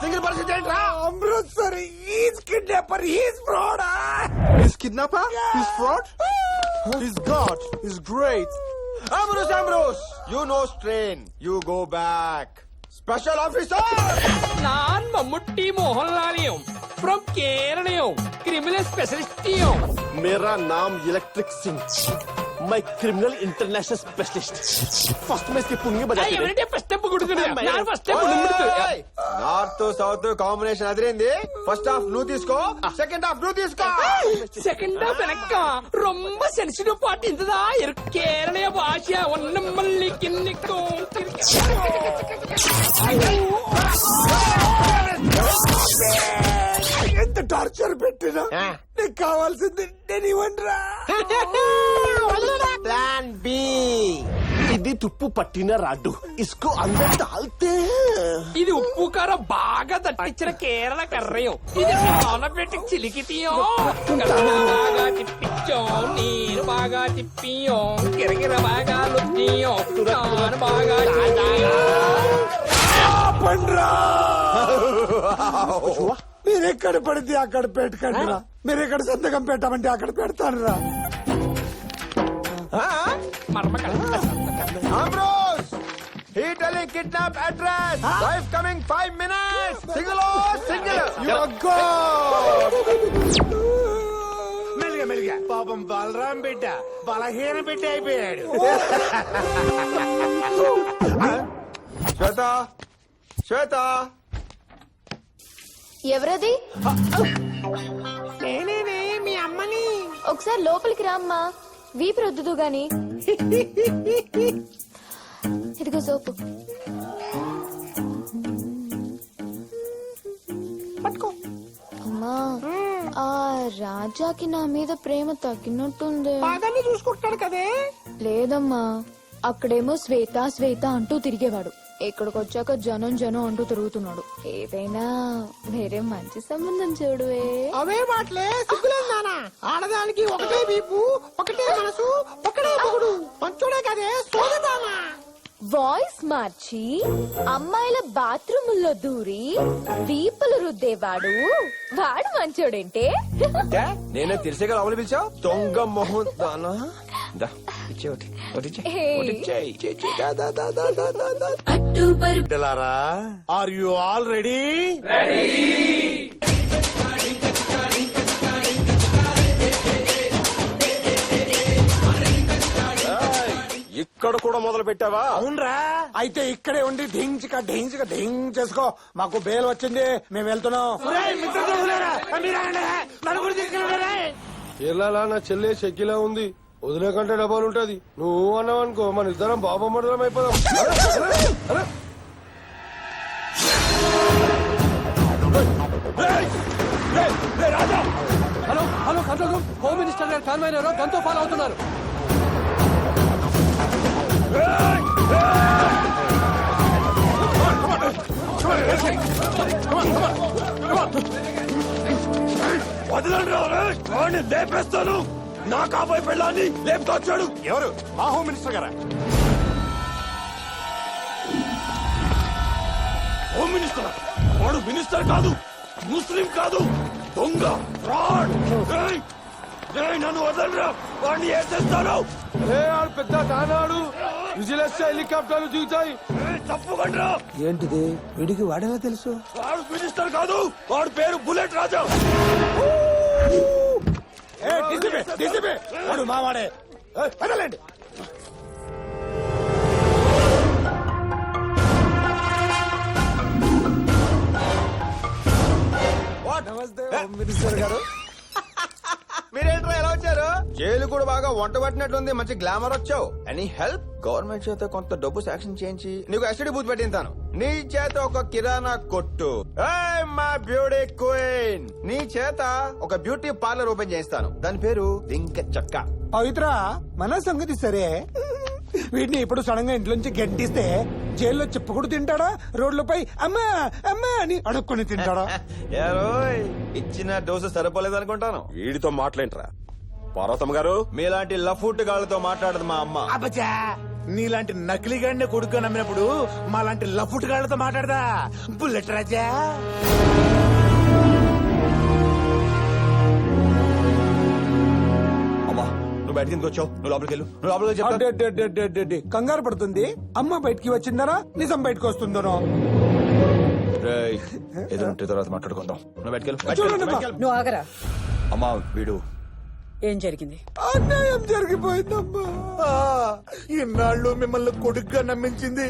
Single percent ఏంట్రా? Amritsar is kidnapper, is fraud. He's kidnapper? He's fraud? He's God. He's great. Ambrose, you know strain. You go back. Special officer! நான் மம்முட்டி மோகன்லாலியும் from கேரளையும் criminal specialistயும். मेरा नाम electric Singh, मैं criminal international specialist. First में इसके पुंगे बजाते रहे. ఎవరంటే ఫస్ట్ స్టెప్ కొడుకునేది? நான் ఫస్ట్ స్టెప్ కొడుకునేది. నార్త్ సౌత్ కాంబినేషన్ అదిరింది. ఫస్ట్ హాఫ్ నువ్వు తీసుకో, సెకండ్ హాఫ్ నువ్వు తీసుకో. செகண்ட் హాఫ్ எனக்கு ரொம்ப சென்சிட்டிவ் பார்ட் ఇంతదా కేరళ భాష ఒన్నమల్లి కిన్నికో. ఎంత టార్చర్ పెట్టినా నీకు కావాల్సింది నేను ఇవ్వనురా. Plan B. ఇది తుప్పు పట్టిన రాడ్డు, ఇస్కో అందర్ డాల్తే. ఇది ఉప్పు కారం బాగా దట్టించిన కేరళ కర్రయం. ఇది నానబెట్టి చిలికితీయం, బాగా తిప్పించాం, నీరు బాగా తిప్పియం, గిరగిర బాగా లుప్పియం, నాను బాగా పండ్రా. మీరెక్కడ పడితే అక్కడ పెట్టకండి రా. మీరెక్కడ సంతకం పెట్టమంటే అక్కడ పెడతాను రా. Ambrose! He telling kidnap address. Wife coming 5 minutes. Single or single? You're God. మెల్లిగా మెల్లిగా. పాపం బలరాం బిడ్డ బలహీన బిడ్డ అయిపోయాడు. శ్వేత. ఎవరది? నేనేనే మీ అమ్మని. ఒకసారి లోపలికి రామ్మా, వీపు రుద్దుదు గాని. ఇదిగో సోపు. పట్టుకో. అమ్మా, ఆ రాజాకి నా మీద ప్రేమ తగ్గినట్టుంది. బాగానే చూసుకుంటాడు కదే. లేదమ్మా, అక్కడేమో శ్వేత శ్వేత అంటూ తిరిగేవాడు. ఇక్కడికి వచ్చాక జనం జనం అంటూ తిరుగుతున్నాడు. ఏదైనా వేరే మంచి సంబంధం చూడువే. అవే మాటలే సిగ్గులేదు నాన్న. ఆడదానికి ఒకటే వీపు, ఒకటే మనసు, ఒకటే మొగుడు. పంచుడే కదే సోదదానా. వాయిస్ మార్చి అమ్మాయిల బాత్రూముల్లో దూరి వీపులు రుద్దేవాడు వాడు మంచోడేంటే? నేనే తెలిసేగా లోపల పిలిచావు. దొంగ మొహం దానా. ఇచ్చే ఆర్ యు ఆల్ రెడీ? ఇక్కడ కూడా మొదలు పెట్టావా? అవునరా. అయితే ఇక్కడే ఉండి ఢించిక ఢించిక ఢింగ్ చేసుకో. మాకు బేల్ వచ్చింది, మేము వెళ్తున్నాం. ఎలా నా చెల్లె చెక్కిలా ఉంది, వదిలేకంటే డబ్బాలు ఉంటది. నువ్వు అన్నావు అనుకో మన ఇద్దరం బాబమ్మడలం అయిపోదాం. Hello hello control room. Home minister గారు కాన్వాయ్ గంతో ఫాలో అవుతున్నారు. వదలండి, లేపేస్తాను. నా కాబోయే పెళ్ళాన్ని లేపుకొచ్చాడు. ఎవరు? మా హోమ్ మినిస్టర్ గారా? హోమ్ మినిస్టర్ వాడు మినిస్టర్ కాదు, ముస్లిం కాదు, దొంగ, ఫ్రాడ్. నన్ను వదలరా, వాడిని వేసేస్తాను. పెద్ద తానాడు, విజిలెన్స్ హెలికాప్టర్లు దిగుతాయి. తప్పుకుండ్రా. ఏంటిది? వీడికి వాడేలా తెలుసు? వాడు మినిస్టర్ కాదు, వాడు పేరు బుల్లెట్ రాజా. వాడు మావాడే. వదలండి. నమస్తే హోమ్ మినిస్టర్ గారు. మీరేంట్రా ఎలా వచ్చారు? జైలు కూడా బాగా వంట పట్టినట్లుంది. మంచి గ్లామర్ వచ్చావు. Any help? గవర్నమెంట్ చేత కొంత డబ్బు శాంక్షన్ చేయించి నీకు ఎస్టీడీ బూత్ పెట్టింతాను. నీ చేత ఒక కిరాణా కొట్టు. మా బ్యూటీ క్వీన్, నీ చేత ఒక బ్యూటీ పార్లర్ ఓపెన్ చేయిస్తాను. దాని పేరు దింక చక్క. పవిత్ర, మన సంగతి సరే. వీటిని ఇప్పుడు సడన్ గా ఇంట్లోంచి గెంటిస్తే జైల్లో చెప్పుకుడు తింటాడా? రోడ్లపై అమ్మా అమ్మా అని అడుక్కొని తింటాడా? ఇచ్చిన డోసు సరిపోలేదు అనుకుంటాను. వీడితో మాట్లాడరా పర్వతం గారు? మీలాంటి లఫూట్ గాళ్ళతో మాట్లాడదు మా అమ్మ. అబ్బచ్చా, నీలాంటి నకిలీగాడిని కొడుకు నమ్మినప్పుడు మాలాంటి లఫుట్ గాళ్ళతో మాట్లాడదా బుల్లెట్ రాజా. అమ్మా నువ్వు బయటకి ఎందుకు వచ్చావు? నువ్వు లోపలికి వెళ్ళు. నువ్వు లోపలికి చెప్తా. అడ్డడ్డడ్డడ్డడ్డడ్డి. కంగారు పడుతుంది. అమ్మ బయటికి వచ్చిందనో నిజం బయటకు వస్తుందనో. రేయ్, ఎదురుంటే తర్వాత మాట్లాడుకుందాం. నువ్వు బయటకి వెళ్ళు. బయటికి చూడండి వెళ్ళు, అమ్మా. బయటికి వెళ్ళు. నువ్వు ఆగరా. అమ్మా వీడు ఏం జరిగింది? అన్యాయం జరిగిపోయిందమ్మా. ఇన్నాళ్ళు మిమ్మల్ని కొడుకుగా నమ్మించింది,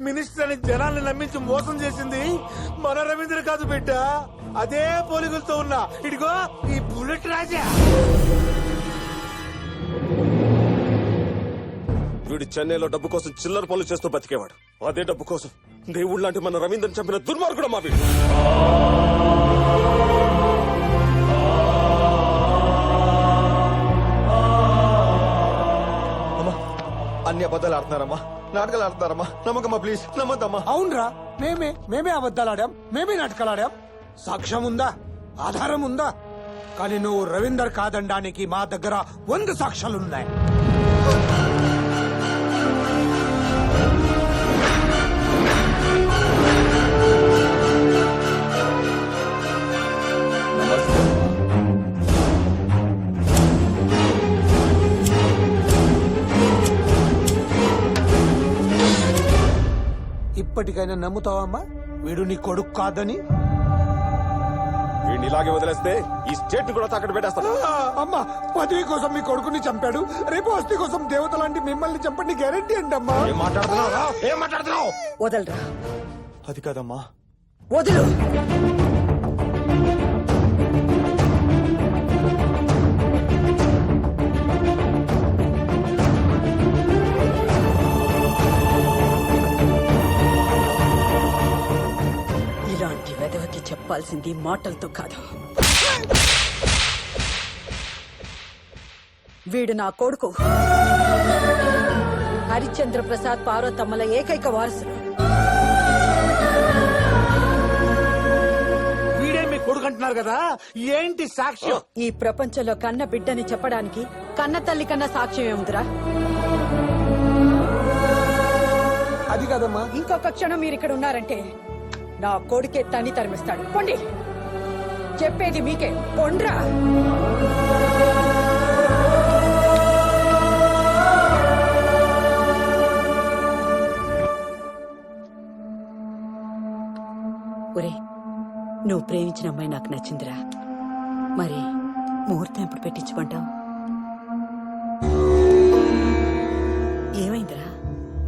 మినిస్టర్ అని జనాల్ని నమ్మించి మోసం చేసింది మన రవీంద్ర కాదు బిడ్డ. అదే పోలికలతో ఉన్నా ఇదిగో ఈ బుల్లెట్ రాజా. వీడు చెన్నైలో డబ్బు కోసం చిల్లర పనులు చేస్తూ బతికేవాడు. అదే డబ్బు కోసం దేవుడు లాంటి మన రవీంద్రని చంపిన దుర్మార్గుడు మా వీడు. అమ్మా అన్ని అబద్ధాలు ఆడుతున్నారమ్మా, నాటకాలు ఆడుతున్నారమ్మా. నమ్మకమ్మా ప్లీజ్, నమ్మద్దమ్మా. అవునరా, మేమే అబద్ధాలు ఆడాం, మేమే నాటకాలు ఆడాం. సాక్ష్యం ఉందా, ఆధారం ఉందా? కానీ నువ్వు రవీందర్ కాదనడానికి మా దగ్గర 100 సాక్ష్యాలున్నాయి. ఇప్పటికైనా నమ్ముతావమ్మా వీడు నీ కొడుకు కాదని? వీడిని ఇలాగే వదిలేస్తే ఈ స్టేట్ కూడా తాకట్టు పెట్టేస్తాడు. అమ్మా, పదవి కోసం మీ కొడుకుని చంపాడు, రేపు ఆస్తి కోసం దేవత లాంటి మిమ్మల్ని చంపండి గ్యారెంటీ అంటమ్మా. ఏం మాట్లాడుతున్నావు? ఏం మాట్లాడుతున్నావు? వదలరా. అది కాదమ్మా. వదులు. ఇలాంటి వెధవకి చెప్పాల్సింది మాటలతో కాదు. వీడు నా కొడుకు హరిశ్చంద్ర ప్రసాద్ పార్వతమ్మల ఏకైక వారసుడు. వీడే మీ కొడుకు అంటున్నారు కదా, ఏంటి సాక్ష్యం? ఈ ప్రపంచంలో కన్న బిడ్డని చెప్పడానికి కన్న తల్లి కన్నా సాక్ష్యం ఏముందిరా? అది కాదమ్మా. ఇంకొక క్షణం మీరు ఇక్కడ ఉన్నారంటే నా కొడుకే తన్ని తరిమిస్తాడు. పొండి, చెప్పేది మీకే. పొండ్రా. ఒరే, నువ్వు ప్రేమించిన అమ్మాయి నాకు నచ్చిందిరా. మరి ముహూర్తం ఎప్పుడు పెట్టించుకుంటావు? ఏమైందిరా?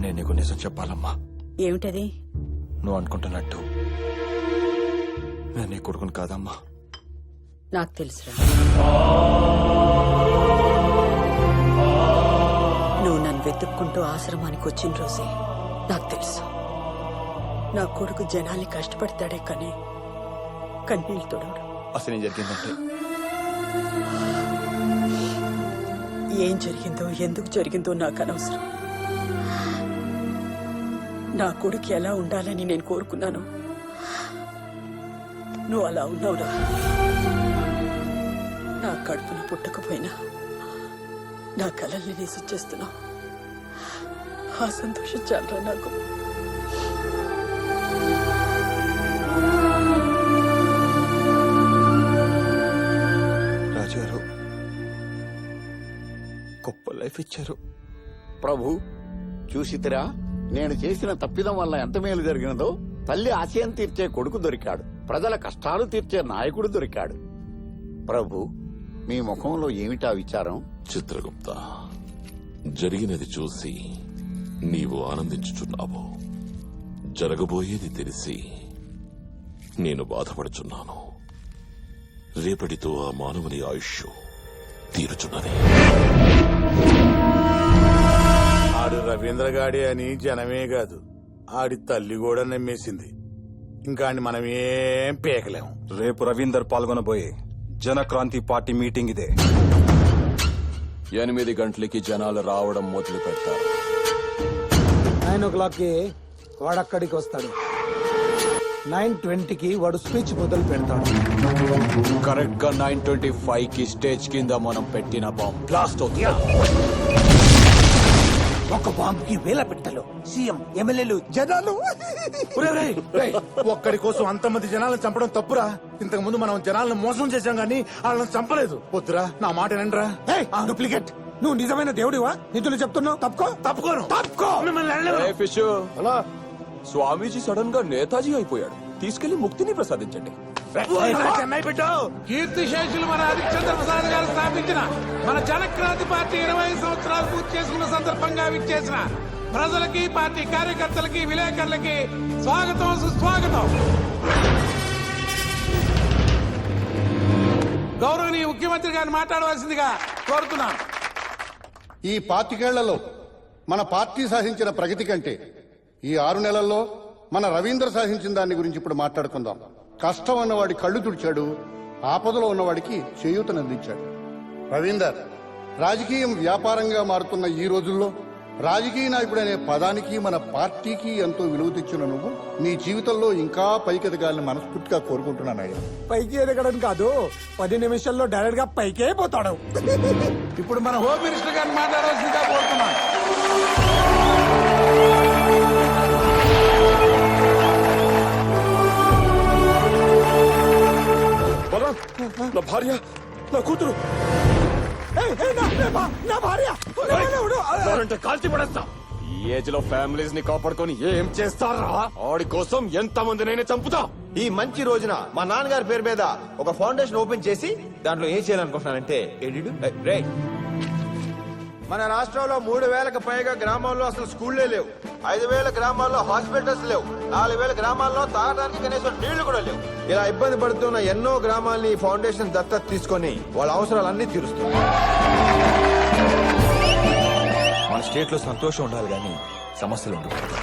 నేను నీకు నిజం చెప్పాలమ్మా. ఏమిటది? నువ్వు అనుకుంటున్నట్టు నేను నీ కొడుకుని కాదమ్మా. నాకు తెలుసురా. నువ్వు నన్ను వెతుక్కుంటూ ఆశ్రమానికి వచ్చిన రోజే నాకు తెలుసు. నా కొడుకు జనాల్ని కష్టపడతాడే కానీ కన్నీళ్ళు తొడవడు. అసలు ఏం జరిగిందంటే ఏం జరిగిందో ఎందుకు జరిగిందో నాకు అనవసరం. నా కొడుకు ఎలా ఉండాలని నేను కోరుకున్నాను, నువ్వు అలా ఉన్నావురా. నా కడుపున పుట్టకపోయినా నా కలల్ని నిసిచ్చేస్తున్నావు. ఆ సంతోషం చాలరా నాకు. రాజుగారు గొప్ప లైఫ్ ఇచ్చారు. ప్రభు చూసితిరా, నేను చేసిన తప్పిదం వల్ల ఎంత మేలు జరిగినదో. తల్లి ఆశయం తీర్చే కొడుకు దొరికాడు, ప్రజల కష్టాలు తీర్చే నాయకుడు దొరికాడు. ప్రభు, మీ ముఖంలో ఏమిటా విచారం? చిత్రగుప్త, జరిగినది చూసి నీవు ఆనందించుచున్నావు, జరగబోయేది తెలిసి నేను బాధపడుచున్నాను. రేపటితో ఆ మానవుని ఆయుష్ తీరుచున్నది. ఆడు రవీంద్ర గాడి అని జనమే కాదు, ఆడి తల్లి కూడా నమ్మేసింది. ఇంకా మనం ఏం పీకలేం. రేపు రవీందర్ పాల్గొనబోయే జనక్రాంతి పార్టీ మీటింగ్ ఇదే. 8 గంటలకి జనాలు రావడం మొదలు పెడతారు. 9 o'clockకి వాడు అక్కడికి వస్తాడు. 9:20కి వాడు స్పీచ్ మొదలు పెడతాడు. కరెక్ట్ గా 9:25కి స్టేజ్ కింద మనం పెట్టిన బాంబ్ బ్లాస్ట్ అవుతుంది. ఒక బాంబుకి వేల పెట్టలు, సీఎం ఎమ్మెల్యేలు జనాలు. ఒక్కడి కోసం అంతమంది జనాలను చంపడం తప్పురా. ఇంతకు ముందు మనం జనాలను మోసం చేశాం గానీ వాళ్ళని చంపలేదు. వద్దురా, నా మాట వినండిరా. డూప్లికేట్. నువ్వు నిజమైన దేవుడివా? నిధులు చెప్తున్నావు. తప్పుకో మిమ్మల్ని ఫిష్ అలా స్వామీజీ సడన్ గా నేతాజీ అయిపోయాడు. తీసుకెళ్లి ముక్తిని ప్రసాదించండి. చెన్నై పెట్టావు. కీర్తిశేషులు మన హరిశ్చంద్ర ప్రసాద్ గారు స్థాపించిన మన జనక్రాంతి పార్టీ 20 సంవత్సరాలు పూర్తి చేసుకున్న సందర్భంగా విచ్చేసిన ప్రజలకి, పార్టీ కార్యకర్తలకి, విలేకరులకి స్వాగతం, సుస్వాగతం. గౌరవనీయ ముఖ్యమంత్రి గారిని మాట్లాడవలసిందిగా కోరుతున్నాను. ఈ 25 మన పార్టీ సాధించిన ప్రగతి కంటే ఈ 6 నెలల్లో మన రవీంద్ర సాధించిన దాని గురించి ఇప్పుడు మాట్లాడుకుందాం. కష్టం ఉన్నవాడి కళ్ళు తుడిచాడు, ఆపదలో ఉన్నవాడికి చేయూతనందించాడు. రవీందర్, రాజకీయం వ్యాపారంగా మారుతున్న ఈ రోజుల్లో రాజకీయ నాయకుడనే పదానికి మన పార్టీకి ఎంతో విలువ తెచ్చిన నువ్వు నీ జీవితంలో ఇంకా పైకి ఎదగాలని మనస్ఫూర్తిగా కోరుకుంటున్నానయ్యా. పైకి ఎదగడం కాదు, 10 నిమిషాల్లో డైరెక్ట్ గా పైకే పోతాడు. ఇప్పుడు మన హోమ్ మినిస్టర్ గారిని మాట్లాడవలసిందిగా కోరుతున్నాను. నా భార్య, నా కూతురు నా భార్య కాల్చి పడేస్తా. ఈ ఏజ్ లో ఫ్యామిలీస్ ని కాపాడుకొని ఏం చేస్తారా? ఆడి కోసం ఎంత మందినైనా చంపుతా. ఈ మంచి రోజున మా నాన్నగారి పేరు మీద ఒక ఫౌండేషన్ ఓపెన్ చేసి దాంట్లో ఏం చేయాలనుకుంటున్నానంటే మన రాష్ట్రంలో 3000కు పైగా గ్రామాల్లో అసలు స్కూళ్లే లేవు. 5000 గ్రామాల్లో హాస్పిటల్స్ లేవు. 4000 గ్రామాల్లో తాగడానికి కనీసం నీళ్లు కూడా లేవు. ఇలా ఇబ్బంది పడుతున్న ఎన్నో గ్రామాల్ని ఈ ఫౌండేషన్ దత్తత తీసుకొని వాళ్ళ అవసరాలన్నీ తీరుస్తుంది. మన స్టేట్ లో సంతోషం ఉండాలి కానీ సమస్యలు ఉండకూడదు.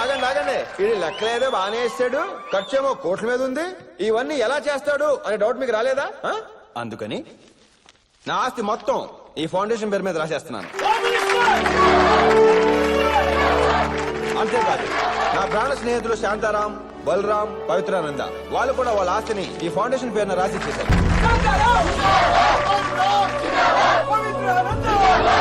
ఆగండి. ఇది లెక్కలేదో బాగానే ఇస్తాడు, ఖర్చేమో కోట్ల మీద ఉంది. ఇవన్నీ ఎలా చేస్తాడు అనే డౌట్ మీకు రాలేదా? అందుకని నా ఆస్తి మొత్తం ఈ ఫౌండేషన్ పేరు మీద రాసేస్తున్నాను. అంతేకాదు, నా ప్రాణ స్నేహితులు శాంతారాం, బలరాం, పవిత్రానంద వాళ్ళు కూడా వాళ్ళ ఆస్తిని ఈ ఫౌండేషన్ పేరున రాసి ఇచ్చేశారు.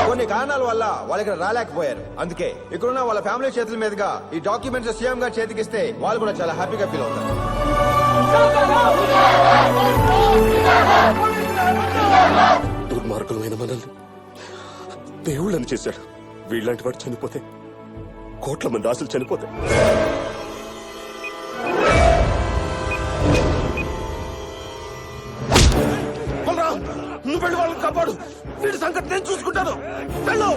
కొన్ని కారణాల వల్ల వాళ్ళు ఇక్కడ రాలేకపోయారు. అందుకే ఇక్కడున్న వాళ్ళ ఫ్యామిలీ చేతుల మీదుగా ఈ డాక్యుమెంట్స్ సీఎం గారు చేతికిస్తే వాళ్ళు కూడా చాలా హ్యాపీగా ఫీల్ అవుతారు. దుర్మార్గులమైన మనల్ని దేవుళ్ళని చేశాడు. వీళ్ళంటి వాడు చనిపోతే కోట్ల మంది ఆశలు చనిపోతాయి. నువ్వు వెళ్ళి వాళ్ళని కాపాడు. వీడి సంగతి నేను చూసుకుంటాను. వెళ్ళు.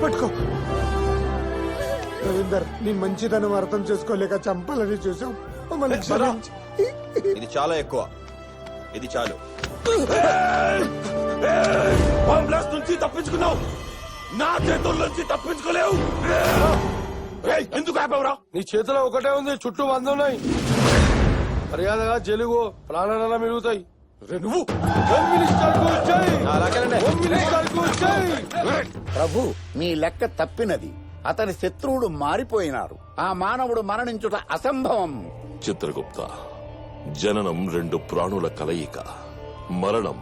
పట్టుకో. రవీందర్, నీ మంచితనం అర్థం చేసుకోలేక చంపాలని చూసాం. ఇది చాలా ఎక్కువ. ఇది చాలు. బాంబ్ బ్లాస్ట్ నుంచి తప్పించుకున్నావు, నా చేతుల నుంచి తప్పించుకోలేవు. ఎందుకు ఆపావురా? నీ చేతిలో ఒకటే ఉంది, చుట్టూ 100 ఉన్నాయి. మర్యాదగా జలుగు ప్రాణాలన్నా మిగులుతాయి. నువ్వు హోమ్ మినిస్టర్ కు జై. అలాగేనండి. హోమ్ మినిస్టర్ కు జై. ప్రభు, మీ లెక్క తప్పినది. అతని శత్రువులు మారిపోయినారు. ఆ మానవుడు మరణించుట అసంభవం. చిత్రగుప్త, జననం 2 ప్రాణుల కలయిక, మరణం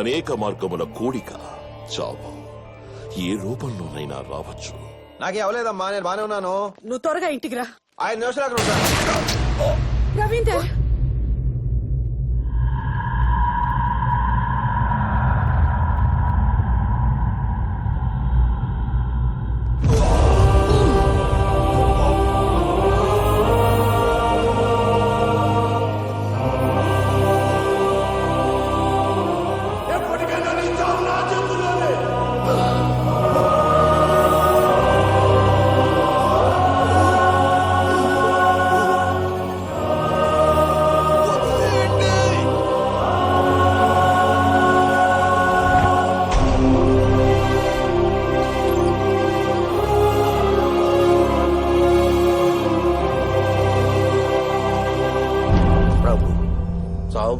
అనేక మార్గముల కూడిక. చావు ఏ రూపంలోనైనా రావచ్చు. నాకే అవలేదమ్మా, నేను బానే ఉన్నాను. నువ్వు త్వరగా ఇంటికి రా. 5 నిమిషాలు అక్కడ ఉంటాను. రవీందర్,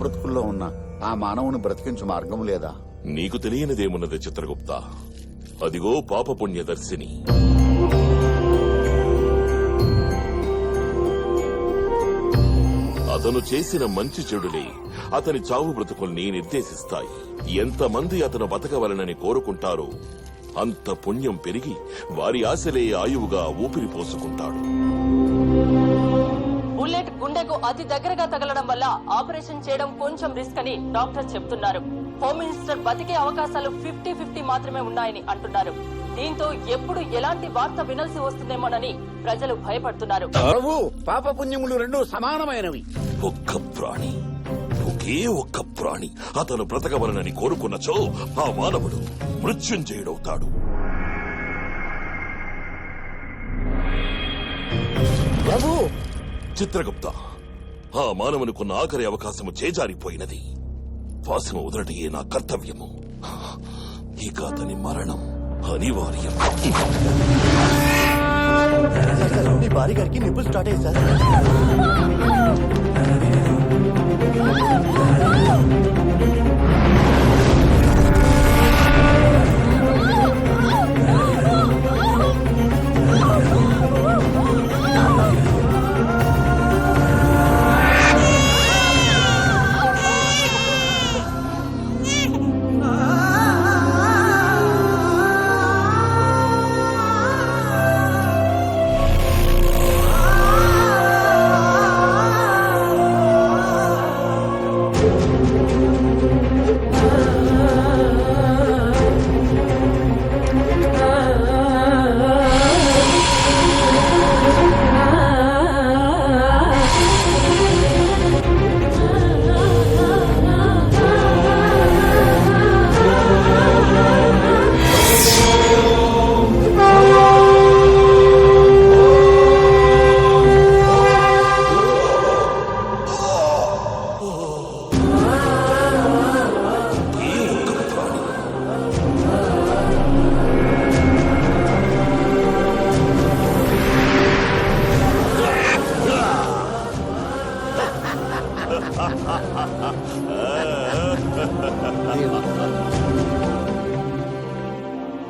బ్రతుకుల్లో ఉన్న ఆ మానవుని బ్రతికించు మార్గం లేదా? నీకు తెలియనిదేమున్నది చిత్రగుప్త? అదిగో పాపపుణ్యదర్శిని. అతను చేసిన మంచి చెడులే అతని చావు బ్రతుకుల్ని నిర్దేశిస్తాయి. ఎంతమంది అతను బతకవలనని కోరుకుంటారో అంత పుణ్యం పెరిగి వారి ఆశలే ఆయువుగా ఊపిరి పోసుకుంటాడు. బుల్లెట్ గుండెకు అతి దగ్గరగా తగలడం వల్ల ఆపరేషన్ చేయడం కొంచెం రిస్క్ అని డాక్టర్ చెప్తున్నారు. హోమ్ మినిస్టర్ బతికే అవకాశాలు 50-50 మాత్రమే ఉన్నాయని అంటున్నారు. దీంతో ఎప్పుడు ఎలాంటి వార్త వినాల్సి వస్తుందేమోనని ప్రజలు భయపడుతున్నారు. ప్రభు, పాప పుణ్యములు రెండు సమానమైనవి. ఒక్క ప్రాణి, ఒకే ఒక్క ప్రాణి అతను బ్రతకవలనని కోరుకున్నచో ఆ మానవుడు మృత్యుంజయుడవుతాడు. ప్రభు, చిత్రగుప్త, ఆ మానవునికున్న ఆఖరి అవకాశము చేజారిపోయినది. పాశము వదలటయే నా కర్తవ్యము. ఇక అతని మరణం అనివార్యం. మీ భార్య గారికి నిప్పులు స్టార్ట్ అయ్యాయి sir.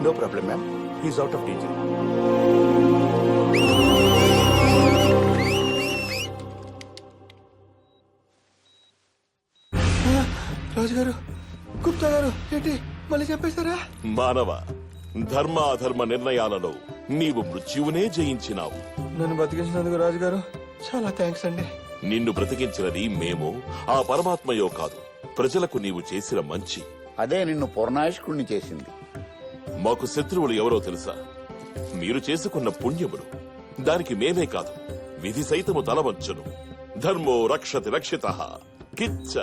No problem, ma'am. He's out of danger. రాజుగారు, గుప్తా గారు, ఏంటి మళ్ళీ చెప్పేశారా? మానవ, ధర్మ అధర్మ నిర్ణయాలలో నీవు మృత్యువునే జయించినావు. నన్ను బతికించినందుకు రాజుగారు చాలా థ్యాంక్స్ అండి. నిన్ను బ్రతికించినది మేము, ఆ పరమాత్మయో కాదు, ప్రజలకు నీవు చేసిన మంచి. అదే నిన్ను పూర్ణాయుష్కుణ్ణి చేసింది. మాకు శత్రువులు ఎవరో తెలుసా? మీరు చేసుకున్న పుణ్యములు. దానికి మేమే కాదు, విధి సైతము తలవంచును. ధర్మో రక్షతి రక్షితః. కిచ్చ